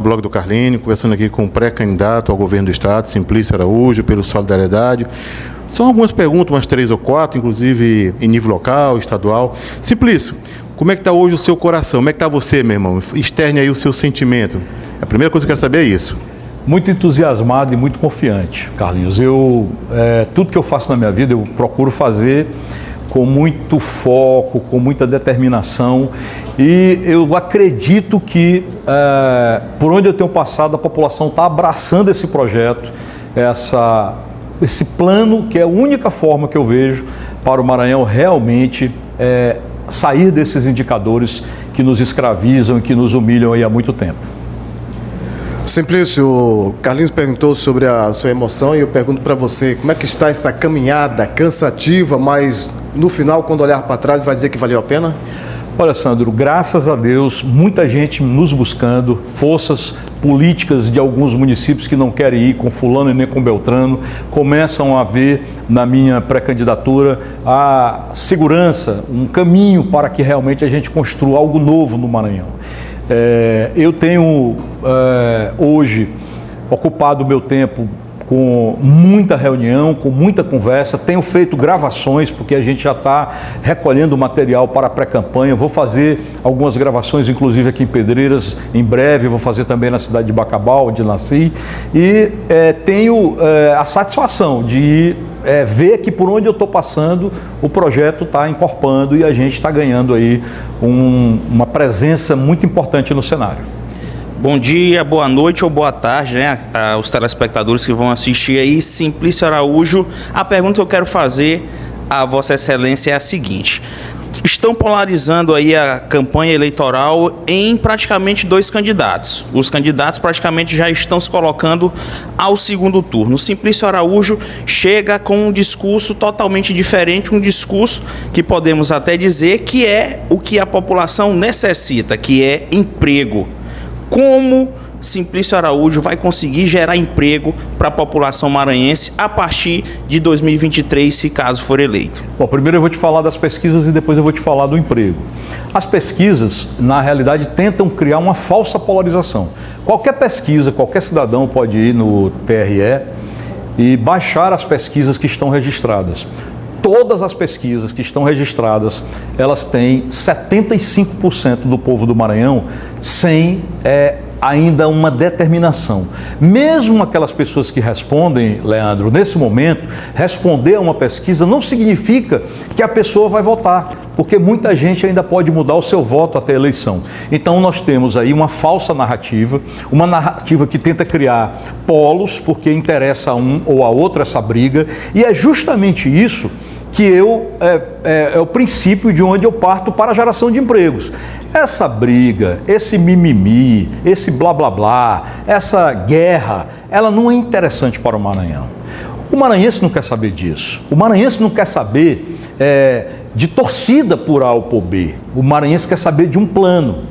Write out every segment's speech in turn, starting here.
Blog do Carlinho, conversando aqui com o pré-candidato ao governo do estado, Simplício Araújo, pelo Solidariedade. São algumas perguntas, umas 3 ou 4, inclusive em nível local, estadual. Simplício, como é que está hoje o seu coração? Como é que está você, meu irmão? Externe aí o seu sentimento. A primeira coisa que eu quero saber é isso. Muito entusiasmado e muito confiante, Carlinhos. Tudo que eu faço na minha vida, eu procuro fazer com muito foco, com muita determinação, e eu acredito que por onde eu tenho passado a população está abraçando esse projeto, esse plano, que é a única forma que eu vejo para o Maranhão realmente sair desses indicadores que nos escravizam e que nos humilham aí há muito tempo. Simplício, o Carlinhos perguntou sobre a sua emoção e eu pergunto para você, como é que está essa caminhada cansativa, mas no final, quando olhar para trás, vai dizer que valeu a pena? Olha, Sandro, graças a Deus, muita gente nos buscando, forças políticas de alguns municípios que não querem ir com fulano e nem com Beltrano, começam a ver na minha pré-candidatura a segurança, um caminho para que realmente a gente construa algo novo no Maranhão. Eu tenho hoje ocupado o meu tempo com muita reunião, com muita conversa, tenho feito gravações, porque a gente já está recolhendo material para a pré-campanha, vou fazer algumas gravações, inclusive aqui em Pedreiras, em breve, vou fazer também na cidade de Bacabal, onde nasci, e tenho a satisfação de ver que por onde eu estou passando, o projeto está encorpando e a gente está ganhando aí uma presença muito importante no cenário. Bom dia, boa noite ou boa tarde, né, aos telespectadores que vão assistir aí. Simplício Araújo, a pergunta que eu quero fazer a Vossa Excelência é a seguinte: estão polarizando aí a campanha eleitoral em praticamente 2 candidatos. Os candidatos praticamente já estão se colocando ao segundo turno. O Simplício Araújo chega com um discurso totalmente diferente, um discurso que podemos até dizer que é o que a população necessita, que é emprego. Como Simplício Araújo vai conseguir gerar emprego para a população maranhense a partir de 2023, se caso for eleito? Bom, primeiro eu vou te falar das pesquisas e depois eu vou te falar do emprego. As pesquisas, na realidade, tentam criar uma falsa polarização. Qualquer pesquisa, qualquer cidadão pode ir no TRE e baixar as pesquisas que estão registradas. Todas as pesquisas que estão registradas, elas têm 75% do povo do Maranhão sem ainda uma determinação. Mesmo aquelas pessoas que respondem, Leandro, nesse momento, responder a uma pesquisa não significa que a pessoa vai votar, porque muita gente ainda pode mudar o seu voto até a eleição. Então nós temos aí uma falsa narrativa, uma narrativa que tenta criar polos, porque interessa a um ou a outro essa briga, e é justamente isso que é o princípio de onde eu parto para a geração de empregos. Essa briga, esse mimimi, esse blá blá blá, essa guerra, ela não é interessante para o Maranhão. O maranhense não quer saber disso. O maranhense não quer saber de torcida por A ou por B. O maranhense quer saber de um plano.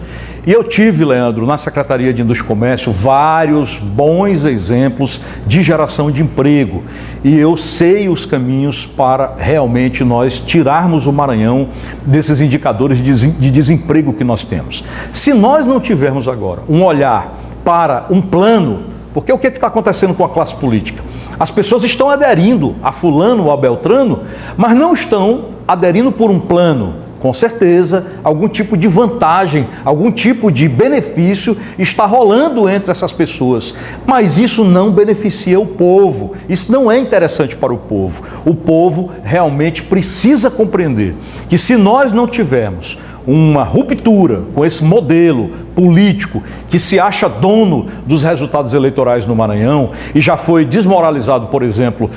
E eu tive, Leandro, na Secretaria de Indústria e Comércio, vários bons exemplos de geração de emprego. E eu sei os caminhos para realmente nós tirarmos o Maranhão desses indicadores de desemprego que nós temos. Se nós não tivermos agora um olhar para um plano, porque o que está acontecendo com a classe política? As pessoas estão aderindo a fulano ou a Beltrano, mas não estão aderindo por um plano. Com certeza, algum tipo de vantagem, algum tipo de benefício está rolando entre essas pessoas. Mas isso não beneficia o povo, isso não é interessante para o povo. O povo realmente precisa compreender que se nós não tivermos uma ruptura com esse modelo político que se acha dono dos resultados eleitorais no Maranhão e já foi desmoralizado, por exemplo,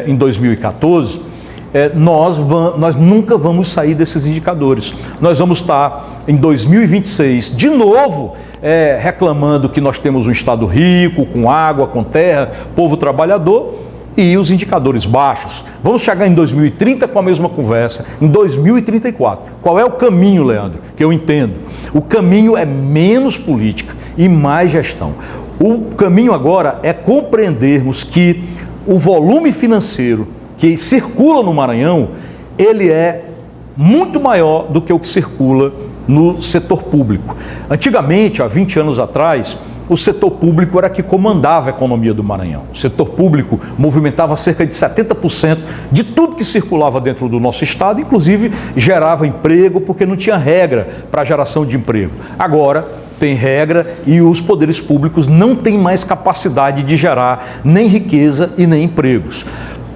em 2014, nós nunca vamos sair desses indicadores. Nós vamos estar em 2026 de novo reclamando que nós temos um estado rico, com água, com terra, povo trabalhador e os indicadores baixos. Vamos chegar em 2030 com a mesma conversa, em 2034. Qual é o caminho, Leandro, que eu entendo? O caminho é menos política e mais gestão. O caminho agora é compreendermos que o volume financeiro que circula no Maranhão, ele é muito maior do que o que circula no setor público. Antigamente, há 20 anos atrás, o setor público era que comandava a economia do Maranhão. O setor público movimentava cerca de 70% de tudo que circulava dentro do nosso estado, inclusive gerava emprego, porque não tinha regra para a geração de emprego. Agora tem regra e os poderes públicos não têm mais capacidade de gerar nem riqueza e nem empregos.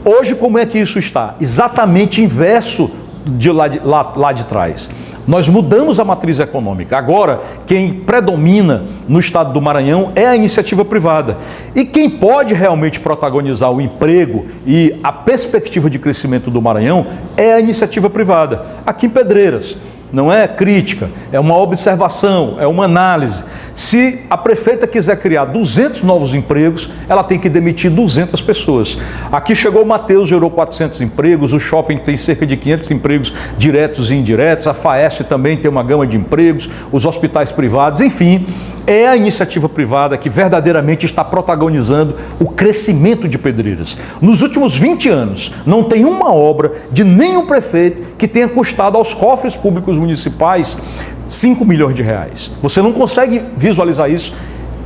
Hoje, como é que isso está? Exatamente inverso de lá de trás. Nós mudamos a matriz econômica. Agora, quem predomina no estado do Maranhão é a iniciativa privada. E quem pode realmente protagonizar o emprego e a perspectiva de crescimento do Maranhão é a iniciativa privada. Aqui em Pedreiras. Não é crítica, é uma observação, é uma análise. Se a prefeita quiser criar 200 novos empregos, ela tem que demitir 200 pessoas. Aqui chegou o Mateus, gerou 400 empregos, o shopping tem cerca de 500 empregos diretos e indiretos, a FAESP também tem uma gama de empregos, os hospitais privados, enfim, é a iniciativa privada que verdadeiramente está protagonizando o crescimento de Pedreiras. Nos últimos 20 anos, não tem uma obra de nenhum prefeito que tenha custado aos cofres públicos municipais 5 milhões de reais. Você não consegue visualizar isso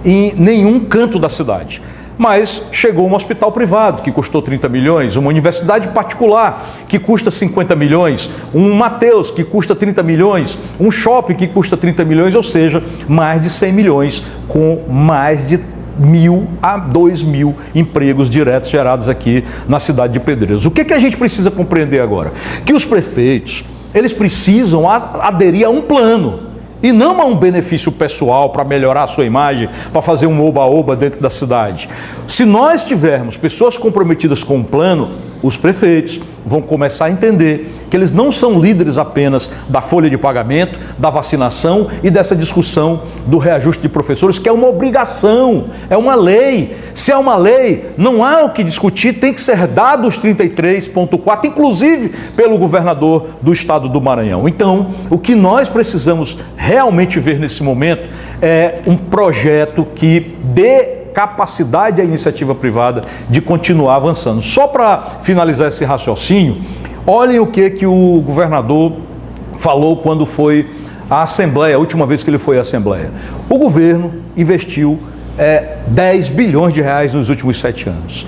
em nenhum canto da cidade. Mas chegou um hospital privado que custou 30 milhões, uma universidade particular que custa 50 milhões, um Mateus que custa 30 milhões, um shopping que custa 30 milhões, ou seja, mais de 100 milhões com mais de 1.000 a 2.000 empregos diretos gerados aqui na cidade de Pedreiras. O que a gente precisa compreender agora? Que os prefeitos, eles precisam aderir a um plano e não a um benefício pessoal para melhorar a sua imagem, para fazer um oba-oba dentro da cidade. Se nós tivermos pessoas comprometidas com um plano, os prefeitos vão começar a entender que eles não são líderes apenas da folha de pagamento, da vacinação e dessa discussão do reajuste de professores, que é uma obrigação, é uma lei. Se é uma lei, não há o que discutir, tem que ser dado os 33,4, inclusive pelo governador do estado do Maranhão. Então, o que nós precisamos realmente ver nesse momento é um projeto que dê capacidade à iniciativa privada de continuar avançando. Só para finalizar esse raciocínio, olhem o que o governador falou quando foi à Assembleia, a última vez que ele foi à Assembleia. O governo investiu 10 bilhões de reais nos últimos 7 anos.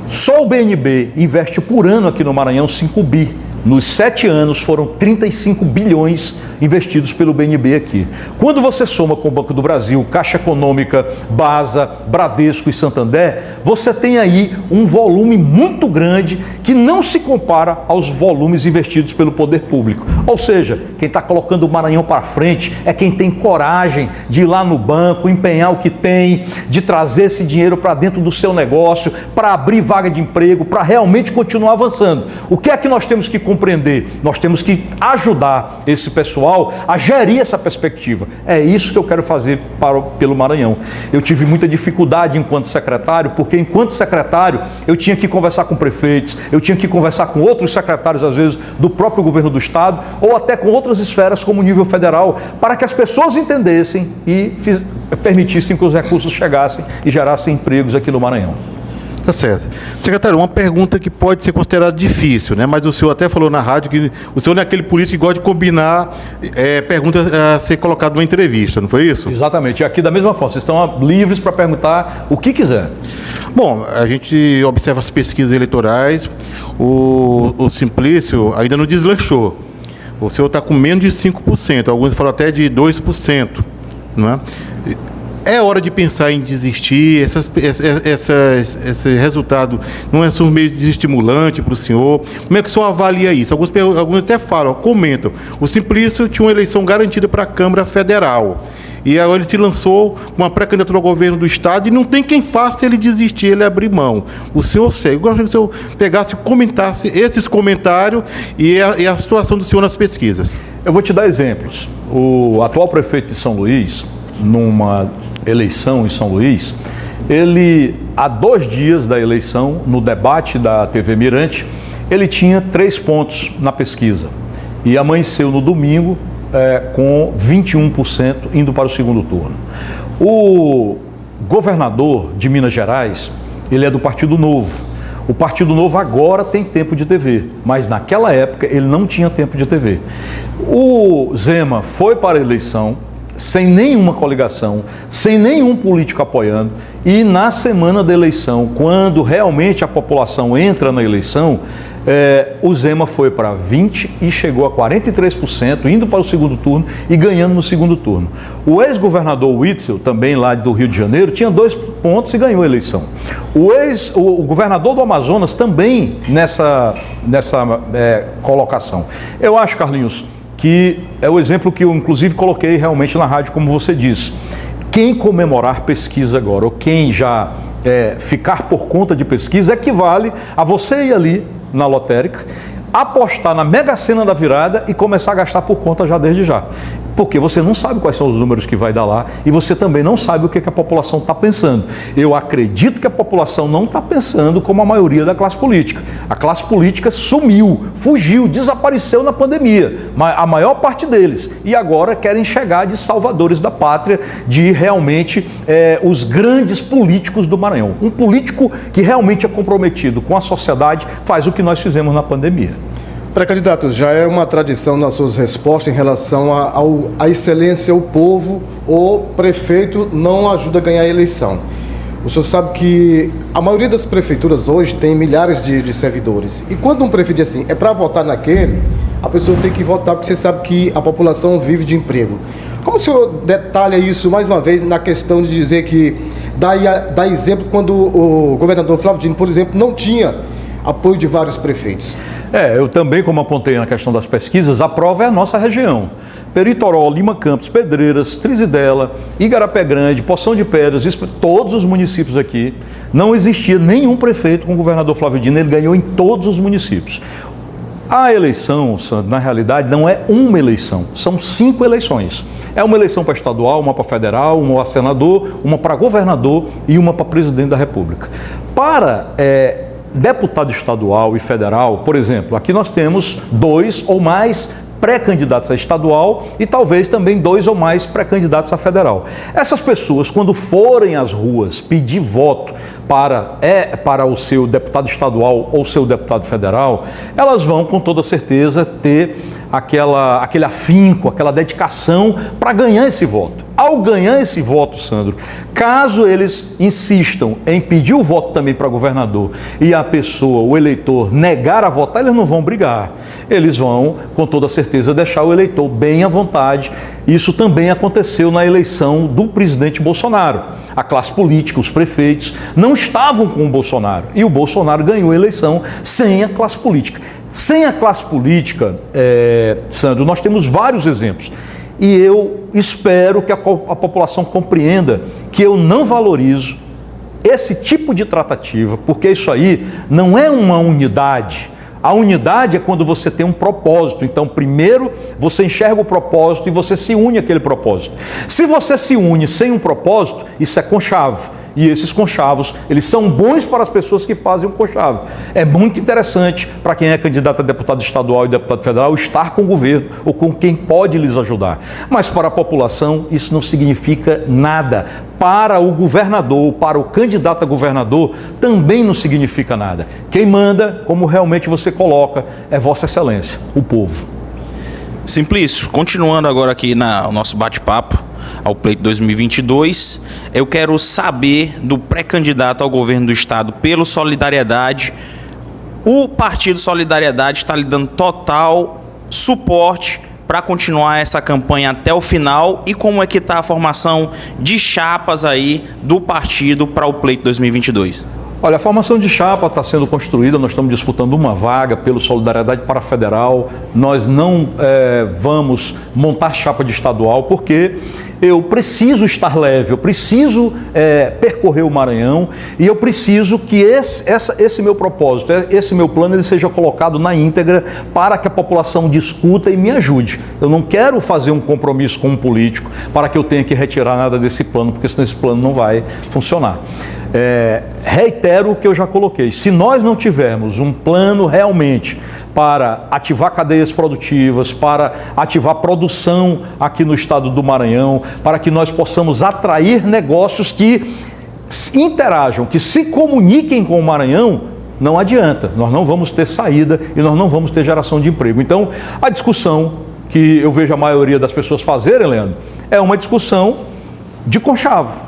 Só o BNB investe por ano aqui no Maranhão 5 bi. Nos 7 anos foram 35 bilhões investidos pelo BNB aqui. Quando você soma com o Banco do Brasil, Caixa Econômica, Basa, Bradesco e Santander, você tem aí um volume muito grande que não se compara aos volumes investidos pelo poder público. Ou seja, quem está colocando o Maranhão para frente é quem tem coragem de ir lá no banco, empenhar o que tem, de trazer esse dinheiro para dentro do seu negócio, para abrir vaga de emprego, para realmente continuar avançando. O que é que nós temos que compreender? Nós temos que ajudar esse pessoal a gerir essa perspectiva. É isso que eu quero fazer pelo Maranhão. Eu tive muita dificuldade enquanto secretário, porque enquanto secretário eu tinha que conversar com prefeitos, eu tinha que conversar com outros secretários, às vezes, do próprio governo do estado, ou até com outras esferas como o nível federal, para que as pessoas entendessem e permitissem que os recursos chegassem e gerassem empregos aqui no Maranhão. Tá certo. Secretário, uma pergunta que pode ser considerada difícil, né? Mas o senhor até falou na rádio que o senhor não é aquele político que gosta de combinar perguntas a ser colocado numa entrevista, não foi isso? Exatamente. Aqui da mesma forma, vocês estão livres para perguntar o que quiser. Bom, a gente observa as pesquisas eleitorais, o Simplício ainda não deslanchou. O senhor está com menos de 5%, alguns falam até de 2%, não é? É hora de pensar em desistir, esse resultado não é só meio desestimulante para o senhor. Como é que o senhor avalia isso? Alguns até falam, comentam. O Simplício tinha uma eleição garantida para a Câmara Federal. E agora ele se lançou com uma pré-candidatura ao governo do estado e não tem quem faça ele desistir, ele abrir mão. O senhor segue. Eu gostaria que o senhor pegasse e comentasse esses comentários e a situação do senhor nas pesquisas. Eu vou te dar exemplos. O atual prefeito de São Luís, numa eleição em São Luís, ele, há 2 dias da eleição, no debate da TV Mirante, ele tinha 3 pontos na pesquisa e amanheceu no domingo com 21% indo para o segundo turno. O governador de Minas Gerais, ele é do Partido Novo. O Partido Novo agora tem tempo de TV, mas naquela época ele não tinha tempo de TV. O Zema foi para a eleição, sem nenhuma coligação, sem nenhum político apoiando, e na semana da eleição, quando realmente a população entra na eleição, o Zema foi para 20% e chegou a 43%, indo para o segundo turno e ganhando no segundo turno. O ex-governador Witzel, também lá do Rio de Janeiro, tinha 2 pontos e ganhou a eleição. O governador do Amazonas também nessa colocação. Eu acho, Carlinhos, que é o exemplo que eu inclusive coloquei realmente na rádio, como você disse. Quem comemorar pesquisa agora, ou quem já ficar por conta de pesquisa, equivale a você ir ali na lotérica, apostar na Mega Sena da virada e começar a gastar por conta já desde já. Porque você não sabe quais são os números que vai dar lá e você também não sabe o que a população está pensando. Eu acredito que a população não está pensando como a maioria da classe política. A classe política sumiu, fugiu, desapareceu na pandemia, a maior parte deles. E agora querem chegar de salvadores da pátria, de realmente os grandes políticos do Maranhão. Um político que realmente é comprometido com a sociedade faz o que nós fizemos na pandemia. Pré-candidato, já é uma tradição nas suas respostas em relação à excelência, o povo, o prefeito não ajuda a ganhar a eleição. O senhor sabe que a maioria das prefeituras hoje tem milhares de servidores. E quando um prefeito diz assim, é para votar naquele, a pessoa tem que votar porque você sabe que a população vive de emprego. Como o senhor detalha isso mais uma vez na questão de dizer que dá exemplo quando o governador Flávio Dino, por exemplo, não tinha apoio de vários prefeitos? Eu também, como apontei na questão das pesquisas, a prova é a nossa região. Peritoró, Lima Campos, Pedreiras, Trizidela, Igarapé Grande, Poção de Pedras, todos os municípios aqui, não existia nenhum prefeito com o governador Flávio Dino, ele ganhou em todos os municípios. A eleição, Sandro, na realidade, não é uma eleição, são 5 eleições. É uma eleição para estadual, uma para federal, uma para senador, uma para governador e uma para presidente da República. Para deputado estadual e federal, por exemplo, aqui nós temos 2 ou mais pré-candidatos a estadual e talvez também 2 ou mais pré-candidatos a federal. Essas pessoas, quando forem às ruas pedir voto para o seu deputado estadual ou seu deputado federal, elas vão com toda certeza ter aquele afinco, aquela dedicação para ganhar esse voto. Ao ganhar esse voto, Sandro, caso eles insistam em pedir o voto também para governador e a pessoa, o eleitor, negar a votar, eles não vão brigar. Eles vão, com toda certeza, deixar o eleitor bem à vontade. Isso também aconteceu na eleição do presidente Bolsonaro. A classe política, os prefeitos, não estavam com o Bolsonaro. E o Bolsonaro ganhou a eleição sem a classe política. Sem a classe política, Sandro, nós temos vários exemplos. E eu espero que a população compreenda que eu não valorizo esse tipo de tratativa, porque isso aí não é uma unidade. A unidade é quando você tem um propósito. Então, primeiro, você enxerga o propósito e você se une àquele propósito. Se você se une sem um propósito, isso é conchavo. E esses conchavos, eles são bons para as pessoas que fazem o conchavo. É muito interessante para quem é candidato a deputado estadual e deputado federal estar com o governo ou com quem pode lhes ajudar. Mas para a população, isso não significa nada. Para o governador, para o candidato a governador, também não significa nada. Quem manda, como realmente você coloca, é Vossa Excelência, o povo. Simplício, continuando agora aqui no nosso bate-papo ao pleito 2022, eu quero saber do pré-candidato ao governo do estado pelo Solidariedade. O Partido Solidariedade está lhe dando total suporte para continuar essa campanha até o final, e como é que está a formação de chapas aí do partido para o pleito 2022? Olha, a formação de chapa está sendo construída, nós estamos disputando uma vaga pelo Solidariedade para Federal. Nós não vamos montar chapa de estadual, porque eu preciso estar leve, eu preciso percorrer o Maranhão e eu preciso que esse meu propósito, esse meu plano, ele seja colocado na íntegra para que a população discuta e me ajude. Eu não quero fazer um compromisso com um político para que eu tenha que retirar nada desse plano, porque senão esse plano não vai funcionar. Reitero o que eu já coloquei, se nós não tivermos um plano realmente para ativar cadeias produtivas, para ativar produção aqui no estado do Maranhão, para que nós possamos atrair negócios que interajam, que se comuniquem com o Maranhão, não adianta, nós não vamos ter saída e nós não vamos ter geração de emprego. Então, a discussão que eu vejo a maioria das pessoas fazerem, Leandro, é uma discussão de conchavo.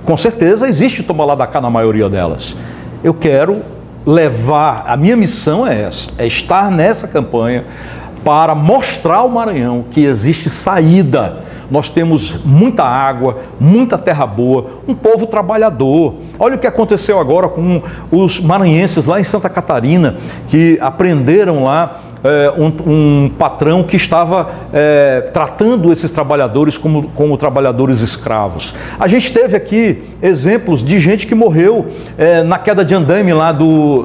Com certeza existe toma lá da cá na maioria delas. Eu quero levar, a minha missão é essa, é estar nessa campanha para mostrar ao Maranhão que existe saída. Nós temos muita água, muita terra boa, um povo trabalhador. Olha o que aconteceu agora com os maranhenses lá em Santa Catarina, que aprenderam lá um patrão que estava tratando esses trabalhadores como trabalhadores escravos. A gente teve aqui exemplos de gente que morreu na queda de andaime lá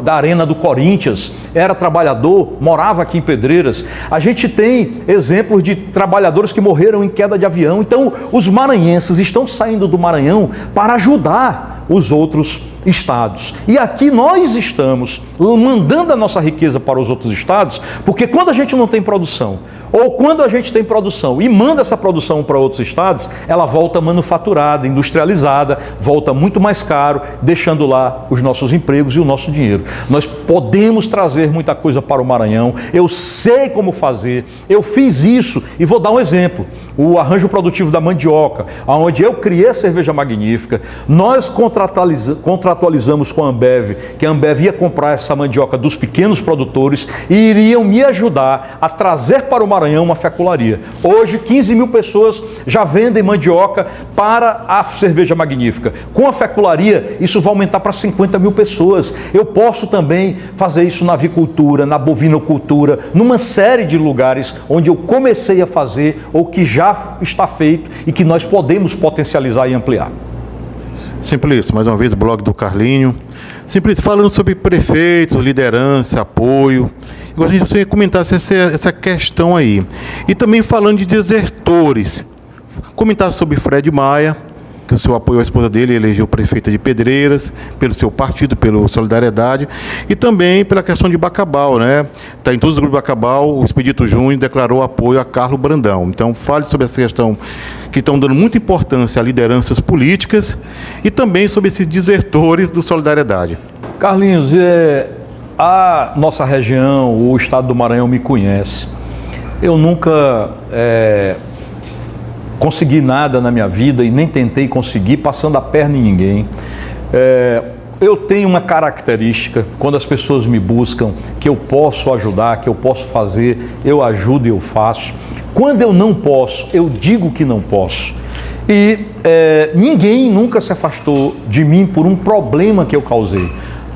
da Arena do Corinthians, era trabalhador, morava aqui em Pedreiras. A gente tem exemplos de trabalhadores que morreram em queda de avião. Então, os maranhenses estão saindo do Maranhão para ajudar os outros estados. E aqui nós estamos mandando a nossa riqueza para os outros estados, porque quando a gente não tem produção, ou quando a gente tem produção e manda essa produção para outros estados, ela volta manufaturada, industrializada, volta muito mais caro, deixando lá os nossos empregos e o nosso dinheiro. Nós podemos trazer muita coisa para o Maranhão, eu sei como fazer, eu fiz isso e vou dar um exemplo. O arranjo produtivo da mandioca, onde eu criei a cerveja magnífica, nós contratualizamos com a Ambev, que a Ambev ia comprar essa mandioca dos pequenos produtores e iriam me ajudar a trazer para o Maranhão uma fecularia. Hoje, 15 mil pessoas já vendem mandioca para a cerveja magnífica. Com a fecularia, isso vai aumentar para 50 mil pessoas. Eu posso também fazer isso na avicultura, na bovinocultura, numa série de lugares onde eu comecei a fazer ou que já está feito e que nós podemos potencializar e ampliar. Simplício, mais uma vez, blog do Carlinho. Simplício, falando sobre prefeitos, liderança, apoio. Eu gostaria que você comentasse essa questão aí. E também falando de desertores. Comentar sobre Fred Maia, que o senhor apoiou a esposa dele, elegeu prefeita de Pedreiras, pelo seu partido, pelo Solidariedade, e também pela questão de Bacabal, né? Está em todos os grupos de Bacabal, o Expedito Júnior declarou apoio a Carlos Brandão. Então, fale sobre essa questão que estão dando muita importância a lideranças políticas e também sobre esses desertores do Solidariedade. Carlinhos, a nossa região, o estado do Maranhão me conhece. Eu nunca consegui nada na minha vida e nem tentei conseguir passando a perna em ninguém. Eu tenho uma característica, quando as pessoas me buscam, que eu posso ajudar, que eu posso fazer, eu ajudo e eu faço. Quando eu não posso, eu digo que não posso. E ninguém nunca se afastou de mim por um problema que eu causei.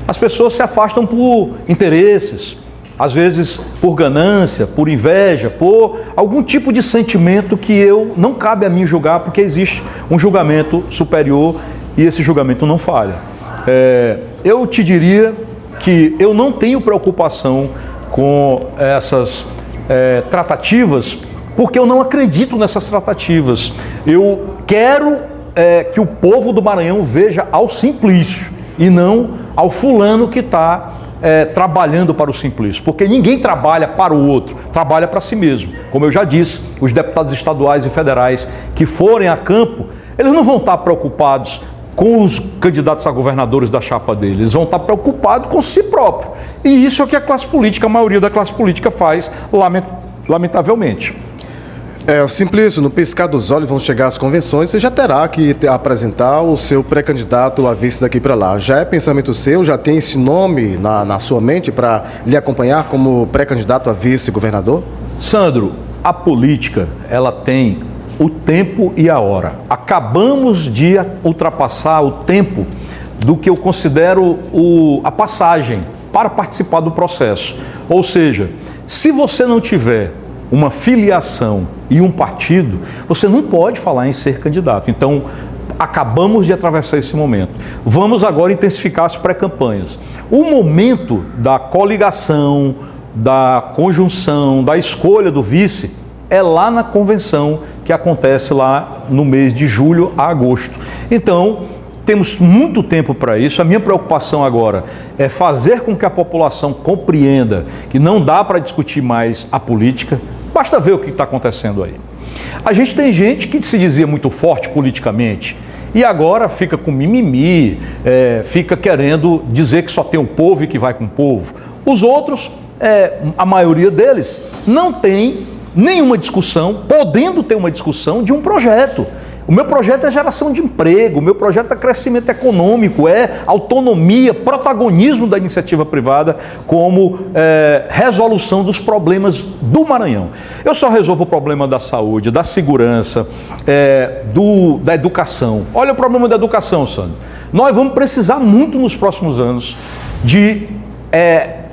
As pessoas se afastam por interesses, às vezes por ganância, por inveja, por algum tipo de sentimento que não cabe a mim julgar, porque existe um julgamento superior e esse julgamento não falha. Eu te diria que eu não tenho preocupação com essas tratativas, porque eu não acredito nessas tratativas. Eu quero que o povo do Maranhão veja ao Simplício e não ao fulano que está trabalhando para o Simplício, porque ninguém trabalha para o outro, trabalha para si mesmo. Como eu já disse, os deputados estaduais e federais que forem a campo, eles não vão estar preocupados com os candidatos a governadores da chapa deles, eles vão estar preocupados com si próprio. E isso é o que a classe política, a maioria da classe política faz, lamentavelmente. Simplício, no piscar dos olhos vão chegar as convenções, você já terá que apresentar o seu pré-candidato a vice daqui para lá. Já é pensamento seu, já tem esse nome na sua mente para lhe acompanhar como pré-candidato a vice-governador? Sandro, a política, ela tem o tempo e a hora. Acabamos de ultrapassar o tempo do que eu considero a passagem para participar do processo. Ou seja, se você não tiver uma filiação e um partido, você não pode falar em ser candidato. Então, acabamos de atravessar esse momento. Vamos agora intensificar as pré-campanhas. O momento da coligação, da conjunção, da escolha do vice é lá na convenção que acontece lá no mês de julho a agosto. Então, temos muito tempo para isso. A minha preocupação agora é fazer com que a população compreenda que não dá para discutir mais a política. Basta ver o que está acontecendo aí. A gente tem gente que se dizia muito forte politicamente e agora fica com mimimi, fica querendo dizer que só tem o povo e que vai com o povo. Os outros, a maioria deles, não tem nenhuma discussão, podendo ter uma discussão de um projeto. O meu projeto é geração de emprego, o meu projeto é crescimento econômico, é autonomia, protagonismo da iniciativa privada como resolução dos problemas do Maranhão. Eu só resolvo o problema da saúde, da segurança, da educação. Olha o problema da educação, Sandro. Nós vamos precisar muito nos próximos anos de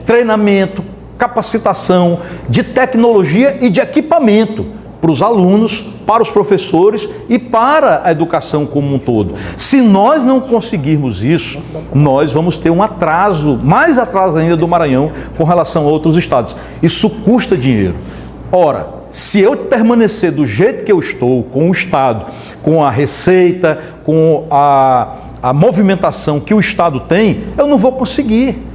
treinamento, capacitação, de tecnologia e de equipamento para os alunos, para os professores e para a educação como um todo. Se nós não conseguirmos isso, nós vamos ter um atraso, mais atraso ainda do Maranhão com relação a outros estados. Isso custa dinheiro. Ora, se eu permanecer do jeito que eu estou, com o Estado, com a receita, com a movimentação que o Estado tem, eu não vou conseguir,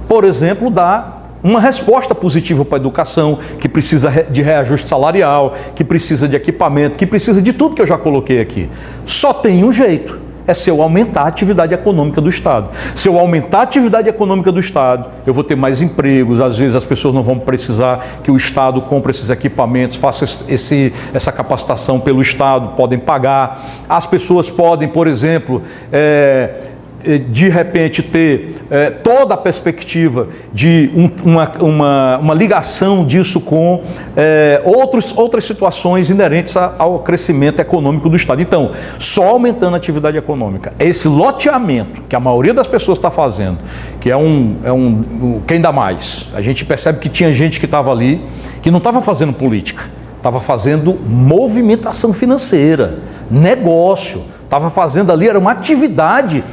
por exemplo, dar uma resposta positiva para a educação, que precisa de reajuste salarial, que precisa de equipamento, que precisa de tudo que eu já coloquei aqui. Só tem um jeito, é se eu aumentar a atividade econômica do Estado. Se eu aumentar a atividade econômica do Estado, eu vou ter mais empregos, às vezes as pessoas não vão precisar que o Estado compre esses equipamentos, faça essa capacitação pelo Estado, podem pagar. As pessoas podem, por exemplo, de repente ter toda a perspectiva de uma ligação disso com outras situações inerentes ao crescimento econômico do Estado. Então, só aumentando a atividade econômica, esse loteamento que a maioria das pessoas está fazendo, que quem dá mais? A gente percebe que tinha gente que estava ali, que não estava fazendo política, estava fazendo movimentação financeira, negócio. Estava fazendo ali, era uma atividade,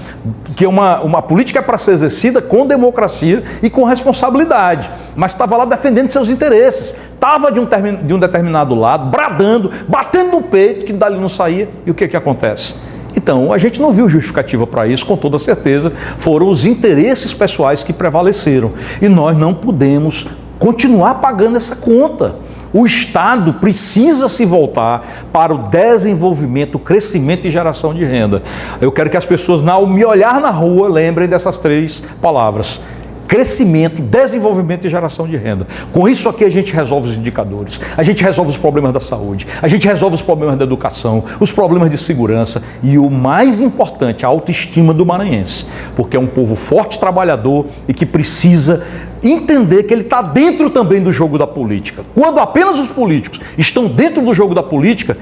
que uma política é para ser exercida com democracia e com responsabilidade, mas estava lá defendendo seus interesses, estava de um determinado lado, bradando, batendo no peito, que dali não saía, e o que acontece? Então, a gente não viu justificativa para isso, com toda certeza, foram os interesses pessoais que prevaleceram, e nós não podemos continuar pagando essa conta. O Estado precisa se voltar para o desenvolvimento, crescimento e geração de renda. Eu quero que as pessoas, ao me olhar na rua, lembrem dessas 3 palavras. Crescimento, desenvolvimento e geração de renda. Com isso aqui a gente resolve os indicadores, a gente resolve os problemas da saúde, a gente resolve os problemas da educação, os problemas de segurança e o mais importante, a autoestima do maranhense. Porque é um povo forte, trabalhador e que precisa entender que ele está dentro também do jogo da política. Quando apenas os políticos estão dentro do jogo da política,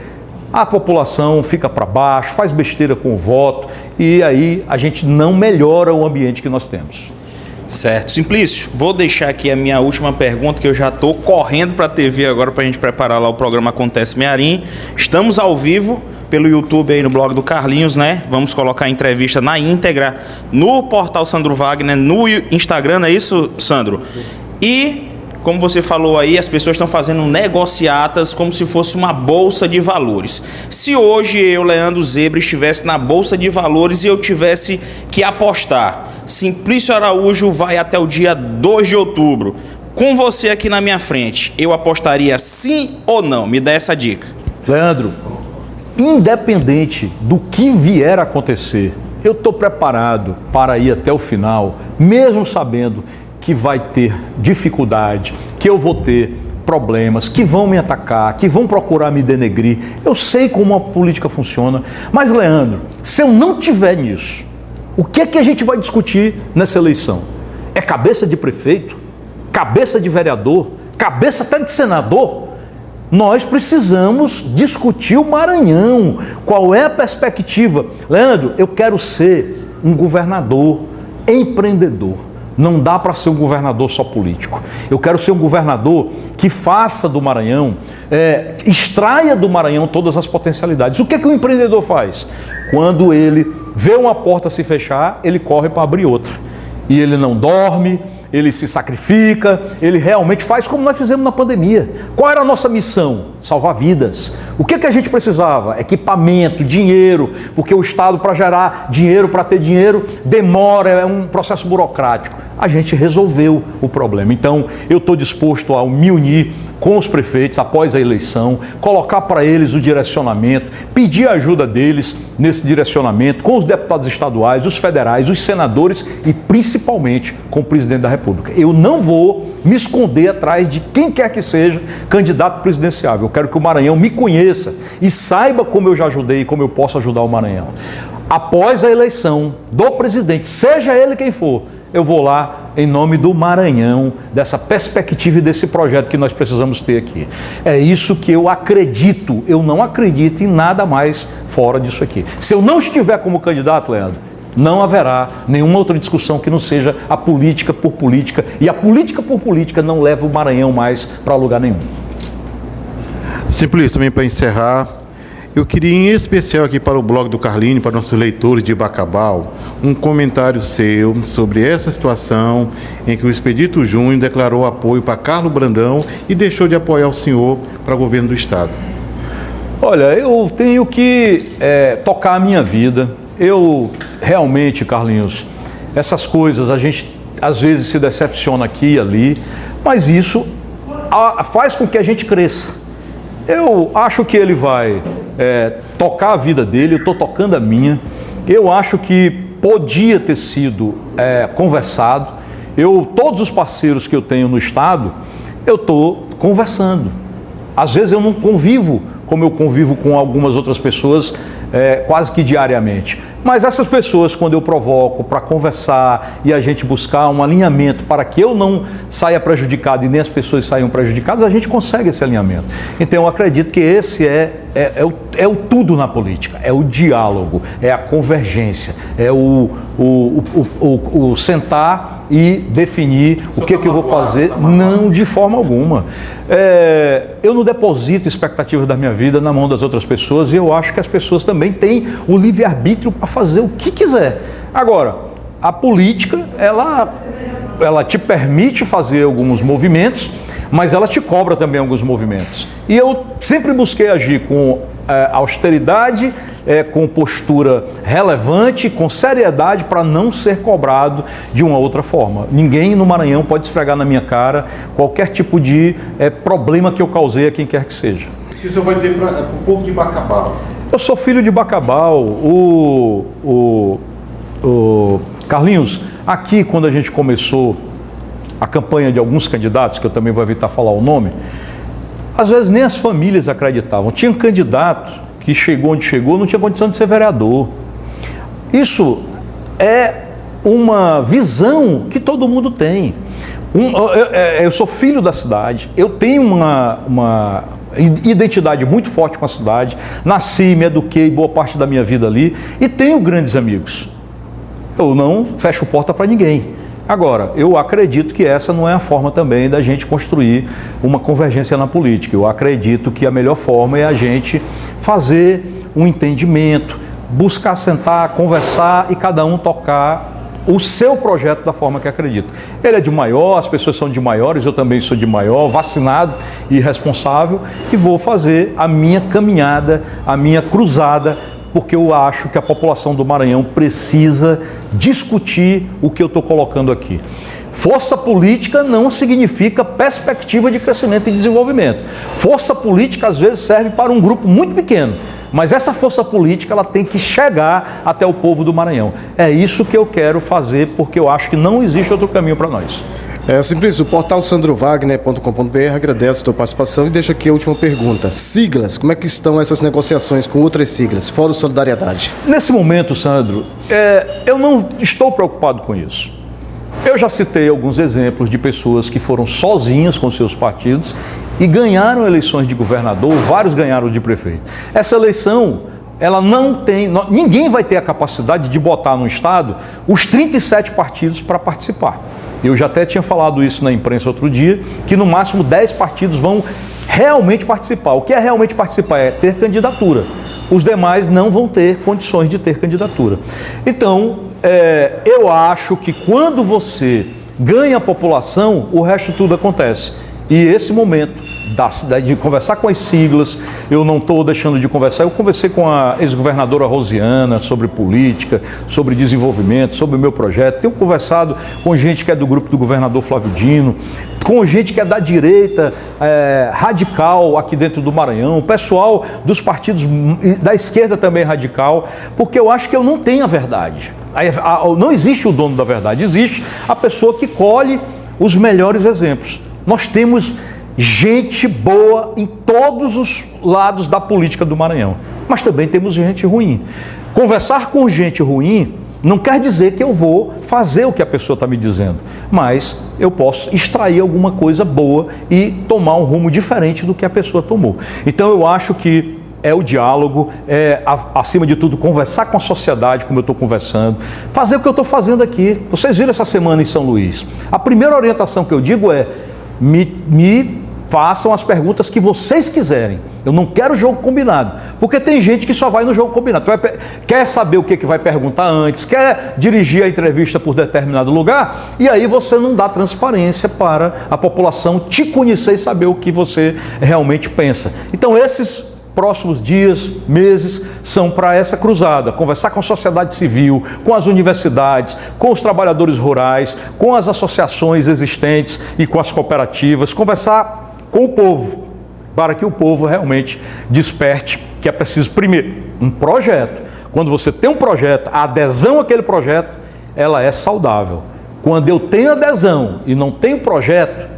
a população fica para baixo, faz besteira com o voto e aí a gente não melhora o ambiente que nós temos. Certo. Simplício, vou deixar aqui a minha última pergunta, que eu já estou correndo para a TV agora para a gente preparar lá o programa Acontece Mearim. Estamos ao vivo pelo YouTube aí no blog do Carlinhos, né? Vamos colocar a entrevista na íntegra no portal Sandro Wagner, no Instagram, não é isso, Sandro? E, como você falou aí, as pessoas estão fazendo negociatas como se fosse uma bolsa de valores. Se hoje eu, Leandro Zebra, estivesse na bolsa de valores e eu tivesse que apostar, Simplício Araújo vai até o dia 2 de outubro. Com você aqui na minha frente, eu apostaria sim ou não? Me dá essa dica. Leandro, independente do que vier a acontecer, eu estou preparado para ir até o final, mesmo sabendo que vai ter dificuldade, que eu vou ter problemas, que vão me atacar, que vão procurar me denegrir. Eu sei como a política funciona, mas, Leandro, se eu não tiver nisso, o que é que a gente vai discutir nessa eleição? É cabeça de prefeito? Cabeça de vereador? Cabeça até de senador? Nós precisamos discutir o Maranhão. Qual é a perspectiva? Leandro, eu quero ser um governador empreendedor. Não dá para ser um governador só político. Eu quero ser um governador que faça do Maranhão, extraia do Maranhão todas as potencialidades. O que é que o empreendedor faz? Quando ele vê uma porta se fechar, ele corre para abrir outra. E ele não dorme, ele se sacrifica, ele realmente faz como nós fizemos na pandemia. Qual era a nossa missão? Salvar vidas. O que a gente precisava? Equipamento, dinheiro, porque o Estado, para gerar dinheiro, para ter dinheiro, demora, é um processo burocrático. A gente resolveu o problema. Então, eu estou disposto a me unir com os prefeitos após a eleição, colocar para eles o direcionamento, pedir a ajuda deles nesse direcionamento, com os deputados estaduais, os federais, os senadores e principalmente com o presidente da República. Eu não vou me esconder atrás de quem quer que seja candidato presidenciável. Eu quero que o Maranhão me conheça e saiba como eu já ajudei e como eu posso ajudar o Maranhão. Após a eleição do presidente, seja ele quem for, eu vou lá em nome do Maranhão, dessa perspectiva e desse projeto que nós precisamos ter aqui. É isso que eu acredito. Eu não acredito em nada mais fora disso aqui. Se eu não estiver como candidato, Leandro, não haverá nenhuma outra discussão que não seja a política por política. E a política por política não leva o Maranhão mais para lugar nenhum. Simplício, também para encerrar, eu queria em especial aqui para o blog do Carlinho, para nossos leitores de Bacabal, um comentário seu sobre essa situação em que o Expedito Júnior declarou apoio para Carlos Brandão e deixou de apoiar o senhor para o governo do Estado. Olha, eu tenho que tocar a minha vida. Eu realmente, Carlinhos, essas coisas a gente às vezes se decepciona aqui e ali, mas isso faz com que a gente cresça. Eu acho que ele vai tocar a vida dele, eu estou tocando a minha. Eu acho que podia ter sido conversado. Todos os parceiros que eu tenho no Estado, eu estou conversando. Às vezes eu não convivo como eu convivo com algumas outras pessoas quase que diariamente. Mas essas pessoas, quando eu provoco para conversar e a gente buscar um alinhamento para que eu não saia prejudicado e nem as pessoas saiam prejudicadas, a gente consegue esse alinhamento. Então eu acredito que esse é o tudo na política, é o diálogo, é a convergência, é o sentar e definir o que eu vou fazer, não de forma alguma. Eu não deposito expectativas da minha vida na mão das outras pessoas e eu acho que as pessoas também têm o livre-arbítrio para fazer o que quiser. Agora, a política, ela te permite fazer alguns movimentos, mas ela te cobra também alguns movimentos. E eu sempre busquei agir com austeridade, com postura relevante, com seriedade, para não ser cobrado de uma outra forma. Ninguém no Maranhão pode esfregar na minha cara qualquer tipo de problema que eu causei a quem quer que seja. O que o senhor vai dizer para o povo de Bacabal? Eu sou filho de Bacabal. Carlinhos, aqui quando a gente começou a campanha de alguns candidatos, que eu também vou evitar falar o nome, às vezes nem as famílias acreditavam. Tinha um candidato que chegou onde chegou, não tinha condição de ser vereador. Isso é uma visão que todo mundo tem. Eu sou filho da cidade, eu tenho uma identidade muito forte com a cidade, nasci, me eduquei boa parte da minha vida ali e tenho grandes amigos. Eu não fecho porta para ninguém. Agora, eu acredito que essa não é a forma também da gente construir uma convergência na política. Eu acredito que a melhor forma é a gente fazer um entendimento, buscar sentar, conversar e cada um tocar o seu projeto da forma que acredita. Ele é de maior, as pessoas são de maiores, eu também sou de maior, vacinado e responsável, e vou fazer a minha caminhada, a minha cruzada, porque eu acho que a população do Maranhão precisa discutir o que eu estou colocando aqui. Força política não significa perspectiva de crescimento e desenvolvimento. Força política às vezes serve para um grupo muito pequeno, mas essa força política ela tem que chegar até o povo do Maranhão. É isso que eu quero fazer, porque eu acho que não existe outro caminho para nós. Simplício, o portal sandrovagner.com.br agradece a tua participação e deixa aqui a última pergunta. Siglas, como é que estão essas negociações com outras siglas, fora o Solidariedade? Nesse momento, Sandro, eu não estou preocupado com isso. Eu já citei alguns exemplos de pessoas que foram sozinhas com seus partidos e ganharam eleições de governador, vários ganharam de prefeito. Essa eleição, ela não tem, ninguém vai ter a capacidade de botar no estado os 37 partidos para participar. Eu já até tinha falado isso na imprensa outro dia, que no máximo 10 partidos vão realmente participar. O que é realmente participar? É ter candidatura. Os demais não vão ter condições de ter candidatura. Então, eu acho que quando você ganha a população, o resto tudo acontece. E esse momento de conversar com as siglas, eu não estou deixando de conversar. Eu conversei com a ex-governadora Rosiana sobre política, sobre desenvolvimento, sobre o meu projeto. Tenho conversado com gente que é do grupo do governador Flávio Dino, com gente que é da direita radical aqui dentro do Maranhão, o pessoal dos partidos da esquerda também radical, porque eu acho que eu não tenho a verdade. Não existe o dono da verdade, existe a pessoa que colhe os melhores exemplos. Nós temos gente boa em todos os lados da política do Maranhão, mas também temos gente ruim. Conversar com gente ruim não quer dizer que eu vou fazer o que a pessoa está me dizendo, mas eu posso extrair alguma coisa boa e tomar um rumo diferente do que a pessoa tomou. Então eu acho que é o diálogo, acima de tudo, conversar com a sociedade, como eu estou conversando, fazer o que eu estou fazendo aqui. Vocês viram essa semana em São Luís. A primeira orientação que eu digo é: me façam as perguntas que vocês quiserem. Eu não quero jogo combinado, porque tem gente que só vai no jogo combinado. Quer saber o que vai perguntar antes, quer dirigir a entrevista por determinado lugar, e aí você não dá transparência para a população te conhecer e saber o que você realmente pensa. Então esses próximos dias, meses, são para essa cruzada, conversar com a sociedade civil, com as universidades, com os trabalhadores rurais, com as associações existentes e com as cooperativas, conversar com o povo, para que o povo realmente desperte que é preciso, primeiro, um projeto. Quando você tem um projeto, a adesão àquele projeto, ela é saudável. Quando eu tenho adesão e não tenho projeto,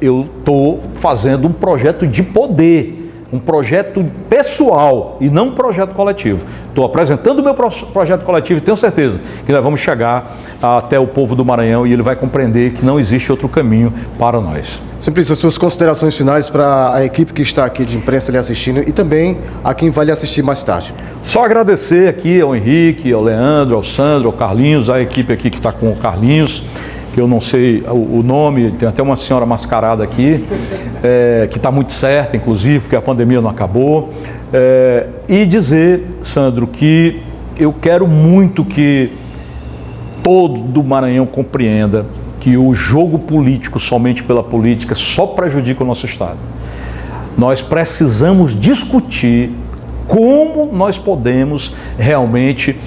eu estou fazendo um projeto de poder, um projeto pessoal e não um projeto coletivo. Estou apresentando o meu projeto coletivo e tenho certeza que nós vamos chegar até o povo do Maranhão e ele vai compreender que não existe outro caminho para nós. Simplício, suas considerações finais para a equipe que está aqui de imprensa lhe assistindo e também a quem vai lhe assistir mais tarde. Só agradecer aqui ao Henrique, ao Leandro, ao Sandro, ao Carlinhos, a equipe aqui que está com o Carlinhos, que eu não sei o nome, tem até uma senhora mascarada aqui, que está muito certa, inclusive, porque a pandemia não acabou. E dizer, Sandro, que eu quero muito que todo do Maranhão compreenda que o jogo político somente pela política só prejudica o nosso Estado. Nós precisamos discutir como nós podemos realmente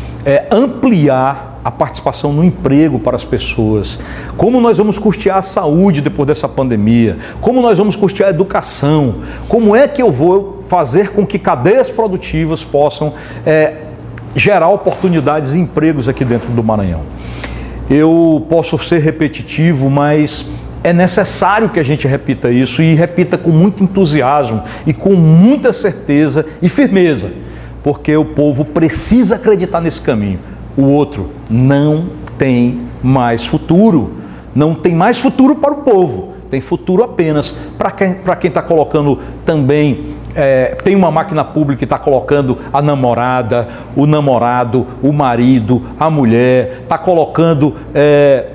ampliar a participação no emprego para as pessoas, como nós vamos custear a saúde depois dessa pandemia, como nós vamos custear a educação, como é que eu vou fazer com que cadeias produtivas possam gerar oportunidades e empregos aqui dentro do Maranhão. Eu posso ser repetitivo, mas é necessário que a gente repita isso e repita com muito entusiasmo e com muita certeza e firmeza, porque o povo precisa acreditar nesse caminho. O outro não tem mais futuro, não tem mais futuro para o povo, tem futuro apenas para quem está colocando também, tem uma máquina pública que está colocando a namorada, o namorado, o marido, a mulher, está colocando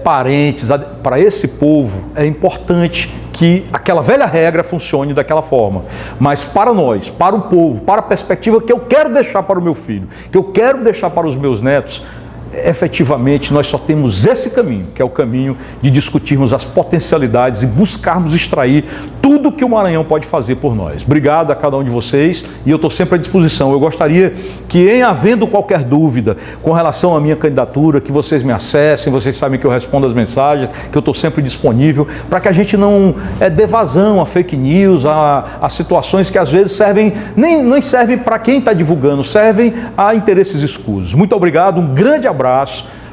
parentes. Para esse povo é importante que aquela velha regra funcione daquela forma. Mas para nós, para o povo, para a perspectiva que eu quero deixar para o meu filho, que eu quero deixar para os meus netos, efetivamente nós só temos esse caminho, que é o caminho de discutirmos as potencialidades e buscarmos extrair tudo que o Maranhão pode fazer por nós. Obrigado a cada um de vocês e eu estou sempre à disposição. Eu gostaria que, em havendo qualquer dúvida com relação à minha candidatura, que vocês me acessem, vocês sabem que eu respondo as mensagens, que eu estou sempre disponível, para que a gente não dê vazão a fake news, a situações que às vezes nem servem para quem está divulgando, servem a interesses escusos. Muito obrigado, um grande abraço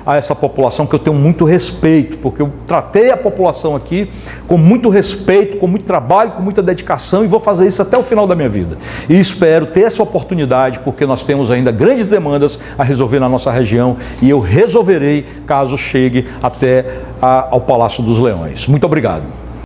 a essa população que eu tenho muito respeito, porque eu tratei a população aqui com muito respeito, com muito trabalho, com muita dedicação e vou fazer isso até o final da minha vida. E espero ter essa oportunidade, porque nós temos ainda grandes demandas a resolver na nossa região e eu resolverei caso chegue até ao Palácio dos Leões. Muito obrigado.